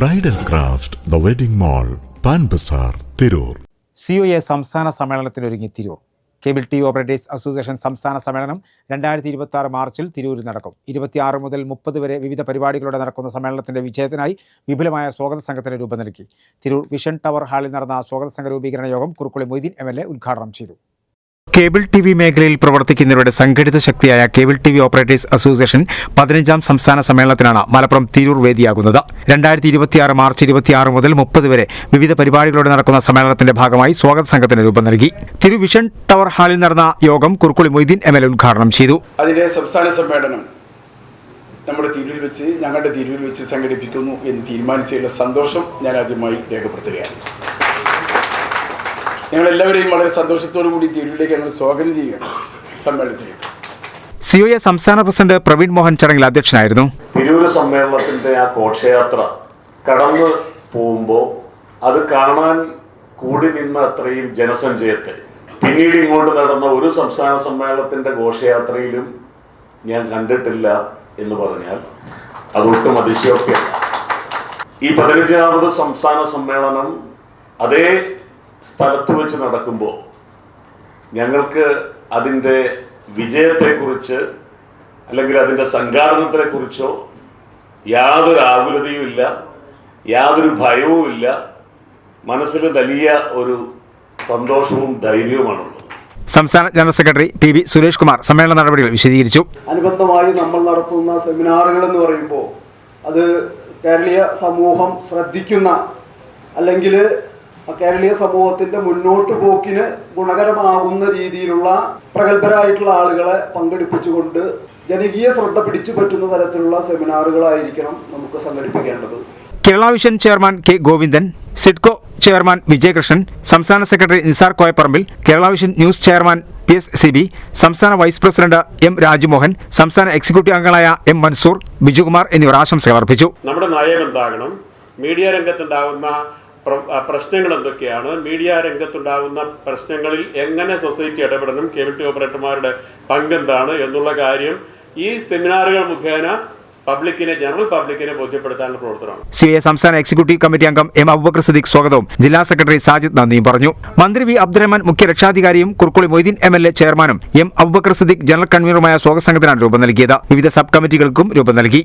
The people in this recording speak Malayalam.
Bridal craft the wedding mall Pan Bazaar Tirur. COA സംസ്ഥാന സമ്മേളനത്തിനൊരുങ്ങി Tirur. Cable TV operators association സംസ്ഥാന സമ്മേളനം 2026 മാർച്ചിൽ തിരൂരിൽ നടക്കും. 26 മുതൽ 30 വരെ വിവിധ പരിപാടികളോടെ നടക്കുന്ന സമ്മേളനത്തിന്റെ വിജയത്തിനായി വിപുലമായ സ്വാഗത സംഘത്തിന് രൂപം നൽകി. തിരൂർ വിഷൻ ടവർ ഹാളിൽ നടന്ന സ്വാഗത സംഘ രൂപീകരണ യോഗം കുറുക്കുളി മൊയ്തീൻ MLA ഉദ്ഘാടനം ചെയ്തു. കേബിൾ TV മേഖലയിൽ പ്രവർത്തിക്കുന്നവരുടെ സംഘടിത ശക്തിയായ കേബിൾ TV ഓപ്പറേറ്റേഴ്സ് അസോസിയേഷൻ 15ാം സംസ്ഥാന സമ്മേളനത്തിനാണ് മലപ്പുറം തിരൂർ വേദിയാകുന്നത്. 2026 മാർച്ച് 26 മുതൽ 30 വരെ വിവിധ പരിപാടികളോടെ നടക്കുന്ന സമ്മേളനത്തിന്റെ ഭാഗമായി സ്വാഗത സംഘത്തിന് രൂപം നൽകി. തിരൂർ വിഷൻ ടവർ ഹാളിൽ നടന്ന യോഗം കുറുക്കുളി മൊയ്തീൻ MLA ഉദ്ഘാടനം ചെയ്തു. അതിന്റെ സംസ്ഥാന സമ്മേളനം ഞങ്ങളുടെ തിരൂരിൽ വെച്ച് സംഘടിപ്പിക്കുന്നു എന്ന് തീരുമാനിച്ചതിലുള്ള സന്തോഷം ഞാൻ ആദ്യമായി രേഖപ്പെടുത്തുകയാണ്. ഞങ്ങളെല്ലാവരെയും വളരെ സന്തോഷത്തോടു കൂടി തിരൂരിലേക്ക് ഞങ്ങൾ സ്വാഗതം ചെയ്യുകയാണ് സമ്മേളനത്തിലേക്ക്. COA സംസ്ഥാന പ്രസിഡന്റ് പ്രവീൺ മോഹൻ ചടങ്ങിൽ അധ്യക്ഷനായിരുന്നു. തിരൂർ സമ്മേളനത്തിന്റെ ആ ഘോഷയാത്ര കടന്നു പോകുമ്പോൾ അത് കാണാൻ കൂടി നിന്ന അത്രയും ജനസഞ്ചയത്തെ പിന്നീട് ഇങ്ങോട്ട് നടന്ന ഒരു സംസ്ഥാന സമ്മേളനത്തിന്റെ ഘോഷയാത്രയിലും ഞാൻ കണ്ടിട്ടില്ല എന്ന് പറഞ്ഞാൽ അതൊട്ടും അതിശയോക്തിയല്ല. ഈ 15ാമത് സംസ്ഥാന സമ്മേളനം അതേ സ്ഥലത്ത് വെച്ച് നടക്കുമ്പോൾ ഞങ്ങൾക്ക് അതിൻ്റെ വിജയത്തെക്കുറിച്ച് അല്ലെങ്കിൽ അതിൻ്റെ സംഘാടനത്തെക്കുറിച്ചോ യാതൊരു ആകുലതയും ഇല്ല, യാതൊരു ഭയവും ഇല്ല. മനസ്സിൽ വലിയ ഒരു സന്തോഷവും ധൈര്യവുമാണുള്ളത്. സംസ്ഥാന general secretary PV Suresh Kumar സമ്മേളന നടപടികൾ വിശദീകരിച്ചു. അനുബന്ധമായി നമ്മൾ നടത്തുന്ന സെമിനാറുകൾ എന്ന് പറയുമ്പോൾ അത് കേരളീയ സമൂഹം ശ്രദ്ധിക്കുന്ന അല്ലെങ്കിൽ കേരളീയ സമൂഹത്തിൻ്റെ മുന്നോട്ട് പോക്കിന് ഗുണകരമാകുന്ന രീതിയിലുള്ള പ്രഗത്ഭരായിട്ടുള്ള ആളുകളെ പങ്കെടുപ്പിച്ചുകൊണ്ട് ജനകീയ ശ്രദ്ധ പിടിച്ചു പറ്റുന്ന തരത്തിലുള്ള സെമിനാറുകളായിരിക്കണം നമുക്ക് സംഘടിപ്പിക്കേണ്ടത്. Kerala vision chairman K Govindan, SIDCO chairman Vijayakrishnan, സംസ്ഥാന secretary Nizar Koyapparambil, Kerala vision news chairman PS CB, സംസ്ഥാന വൈസ് പ്രസിഡന്റ് M രാജ്മോഹൻ, സംസ്ഥാന എക്സിക്യൂട്ടീവ് അംഗങ്ങളായ M മൻസൂർ, ബിജുകുമാർ എന്നിവർ ആശംസകൾ അർപ്പിച്ചു. നമ്മുടെ നയം എന്താകണം, മീഡിയ രംഗത്തുണ്ടാകുന്ന പ്രശ്നങ്ങൾ എന്തൊക്കെയാണ്, മീഡിയ രംഗത്തുണ്ടാകുന്ന പ്രശ്നങ്ങളിൽ എങ്ങനെ സൊസൈറ്റി ഇടപെടണം, കേബിൾ TV ഓപ്പറേറ്റർമാരുടെ പങ്കെന്താണ് എന്നുള്ള കാര്യം ഈ സെമിനാറുകൾ മുഖേന ജനറൽ പബ്ലിക്കിനെ ബോധ്യപ്പെടുത്താനുള്ള പ്രവർത്തനമാണ്. COA സംസ്ഥാന എക്സിക്യൂട്ടീവ് കമ്മിറ്റി അംഗം M അബൂബക്കർ സിദ്ദീഖ് സ്വാഗതവും ജില്ലാ സെക്രട്ടറി സാജിദ് നന്ദിയും പറഞ്ഞു. മന്ത്രി V അബ്ദുറഹ്മാൻ മുഖ്യ രക്ഷാധികാരിയും കുറുക്കുളി മൊയ്തീൻ MLA ചെയർമാനും M അബൂബക്കർ സിദ്ദീഖ് ജനറൽ കൺവീനറുമായ സ്വാഗത സംഘത്തിനാണ് രൂപം നൽകിയത്. വിവിധ സബ് കമ്മിറ്റികൾക്കും രൂപം നൽകി.